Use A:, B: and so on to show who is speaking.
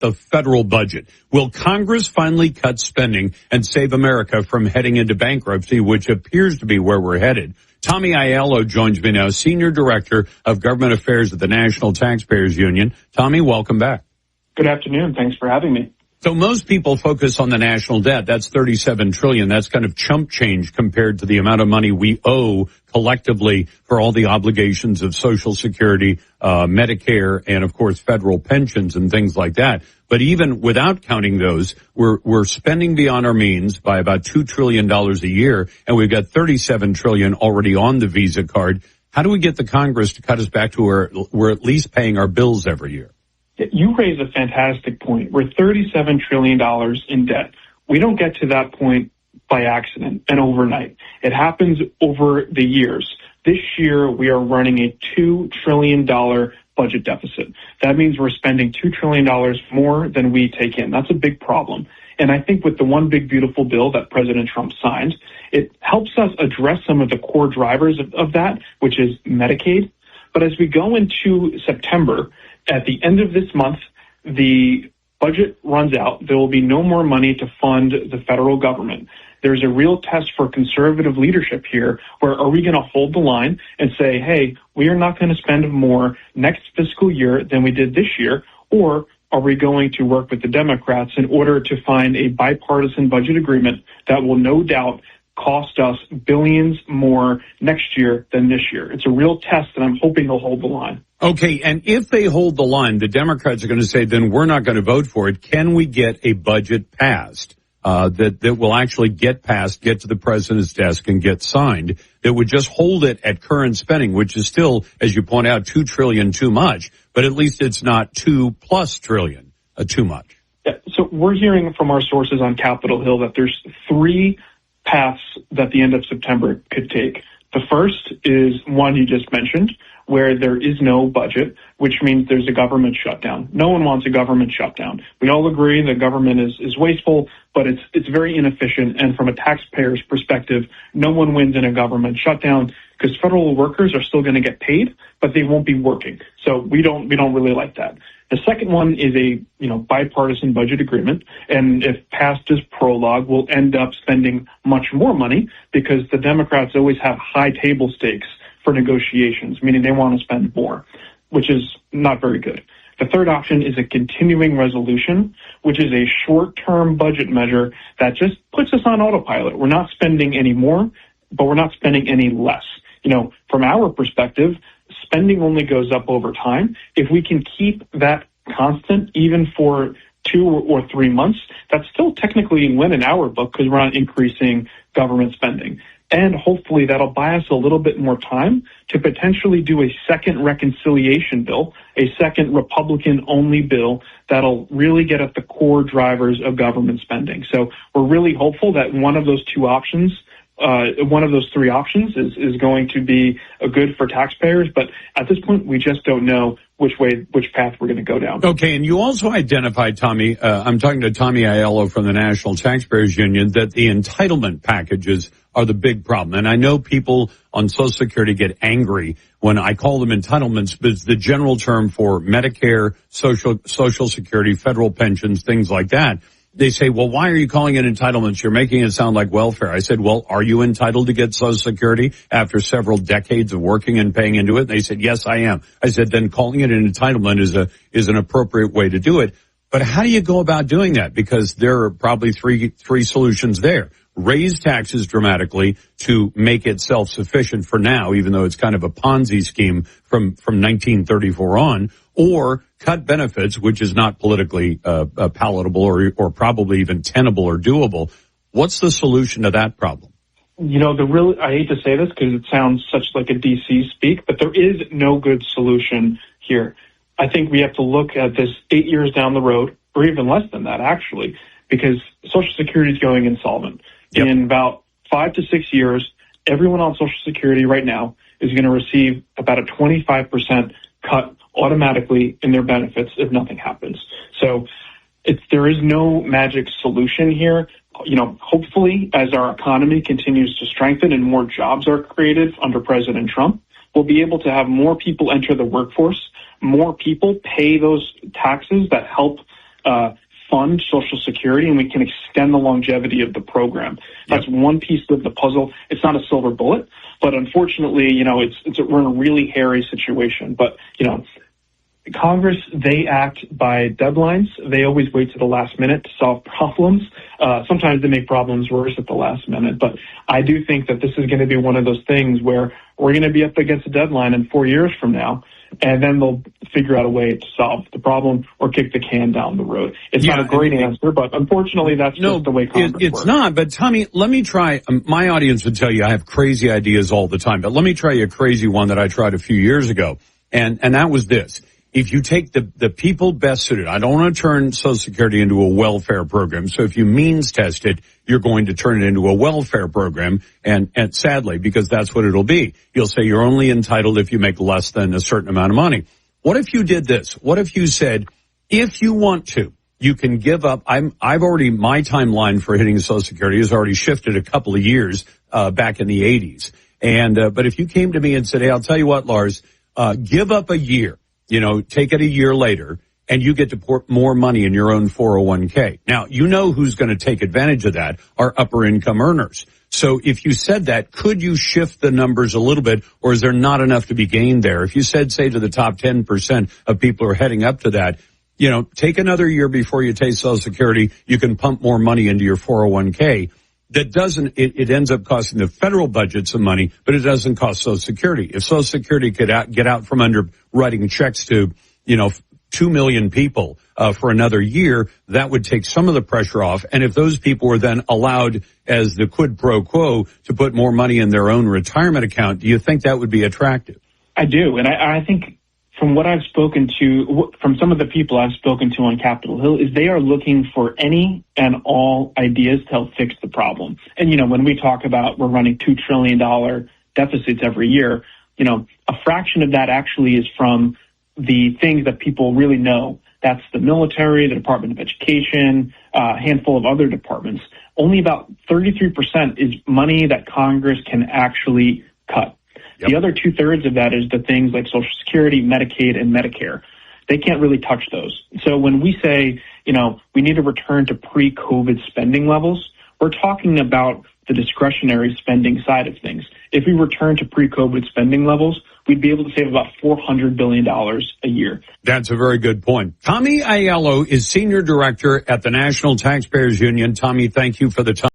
A: the federal budget. Will Congress finally cut spending and save America from heading into bankruptcy, which appears to be where we're headed? Tommy Aiello joins me now, Senior Director of Government Affairs at the National Taxpayers Union. Tommy, welcome back.
B: Good afternoon. Thanks for having me.
A: So most people focus on the national debt. That's $37 trillion. That's kind of chump change compared to the amount of money we owe collectively for all the obligations of Social Security, Medicare, and of course federal pensions and things like that. But even without counting those, we're spending beyond our means by about $2 trillion a year, and we've got $37 trillion already on the Visa card. How do we get the Congress to cut us back to where we're at least paying our bills every year?
B: You raise a fantastic point. We're $37 trillion in debt. We don't get to that point by accident and overnight. It happens over the years. This year, we are running a $2 trillion budget deficit. That means we're spending $2 trillion more than we take in. That's a big problem. And I think with the One Big Beautiful Bill that President Trump signed, it helps us address some of the core drivers of that, which is Medicaid. But as we go into September, at the end of this month, the budget runs out. There will be no more money to fund the federal government. There's a real test for conservative leadership here, where are we going to hold the line and say, hey, we are not going to spend more next fiscal year than we did this year, or are we going to work with the Democrats in order to find a bipartisan budget agreement that will no doubt cost us billions more next year than this year? It's a real test, and I'm hoping they'll hold the line.
A: Okay, and if they hold the line, the Democrats are going to say, then we're not going to vote for it. Can we get a budget passed that will actually get passed, get to the president's desk, and get signed, that would just hold it at current spending, which is still, as you point out, $2 trillion too much, but at least it's not $2+ trillion too much?
B: Yeah, so we're hearing from our sources on Capitol Hill that there's three paths that the end of September could take. The first is one you just mentioned, where there is no budget, which means there's a government shutdown. No one wants a government shutdown. We all agree the government is wasteful, but it's very inefficient. And from a taxpayer's perspective, no one wins in a government shutdown because federal workers are still going to get paid, but they won't be working. So we don't really like that. The second one is a bipartisan budget agreement, and if passed as prologue, we'll end up spending much more money because the Democrats always have high table stakes for negotiations, meaning they want to spend more, which is not very good. The third option is a continuing resolution, which is a short-term budget measure that just puts us on autopilot. We're not spending any more, but we're not spending any less. From our perspective, spending only goes up over time. If we can keep that constant, even for 2 or 3 months, that's still technically a win in our book because we're not increasing government spending. And hopefully that'll buy us a little bit more time to potentially do a second reconciliation bill, a second Republican-only bill that'll really get at the core drivers of government spending. So we're really hopeful that one of those three options is going to be good for taxpayers. But at this point, we just don't know which path we're going to go down.
A: Okay, and you also identified, Tommy, I'm talking to Tommy Aiello from the National Taxpayers Union, that the entitlement packages are the big problem. And I know people on Social Security get angry when I call them entitlements, but it's the general term for Medicare, Social Security, federal pensions, things like that. They say, well, why are you calling it entitlements? You're making it sound like welfare. I said, well, are you entitled to get Social Security after several decades of working and paying into it? And they said, yes, I am. I said, then calling it an entitlement is an appropriate way to do it. But how do you go about doing that? Because there are probably three solutions there. Raise taxes dramatically to make it self-sufficient for now, even though it's kind of a Ponzi scheme from 1934 on, or cut benefits, which is not politically palatable or probably even tenable or doable. What's the solution to that problem?
B: I hate to say this because it sounds such like a DC speak, but there is no good solution here. I think we have to look at this 8 years down the road, or even less than that, actually, because Social Security is going insolvent. Yep. In about 5 to 6 years, everyone on Social Security right now is going to receive about a 25% cut automatically in their benefits if nothing happens. So there is no magic solution here. Hopefully, as our economy continues to strengthen and more jobs are created under President Trump, we'll be able to have more people enter the workforce, more people pay those taxes that help fund Social Security and we can extend the longevity of the program. That's one piece of the puzzle. It's not a silver bullet, but unfortunately, we're in a really hairy situation. But, Congress, they act by deadlines. They always wait to the last minute to solve problems. Sometimes they make problems worse at the last minute. But I do think that this is going to be one of those things where we're going to be up against a deadline in 4 years from now, and then they'll figure out a way to solve the problem or kick the can down the road. It's not a great answer, but unfortunately, that's just the way Congress works.
A: It's not, but Tommy, let me try. My audience would tell you I have crazy ideas all the time, but let me try you a crazy one that I tried a few years ago, and that was this. If you take the people best suited, I don't want to turn Social Security into a welfare program. So if you means test it, you're going to turn it into a welfare program. And sadly, because that's what it'll be, you'll say you're only entitled if you make less than a certain amount of money. What if you did this? What if you said, if you want to, you can give up. My timeline for hitting Social Security has already shifted a couple of years, back in the 80s. But if you came to me and said, hey, I'll tell you what, Lars, give up a year. Take it a year later, and you get to put more money in your own 401k. Now, who's going to take advantage of that are upper income earners. So if you said that, could you shift the numbers a little bit, or is there not enough to be gained there? If you said, say, to the top 10% of people who are heading up to that, take another year before you take Social Security, you can pump more money into your 401k. That it ends up costing the federal budget some money, but it doesn't cost Social Security. If Social Security could get out from under writing checks to, 2 million people, for another year, that would take some of the pressure off. And if those people were then allowed as the quid pro quo to put more money in their own retirement account, do you think that would be attractive?
B: I do. And I think from what I've spoken to, from some of the people I've spoken to on Capitol Hill, is they are looking for any and all ideas to help fix the problem. And, when we talk about we're running $2 trillion deficits every year, a fraction of that actually is from the things that people really know. That's the military, the Department of Education, a handful of other departments. Only about 33% is money that Congress can actually cut. Yep. The other 2/3 of that is the things like Social Security, Medicaid, and Medicare. They can't really touch those. So when we say, we need to return to pre-COVID spending levels, we're talking about the discretionary spending side of things. If we return to pre-COVID spending levels, we'd be able to save about $400 billion a year.
A: That's a very good point. Tommy Aiello is Senior Director at the National Taxpayers Union. Tommy, thank you for the time.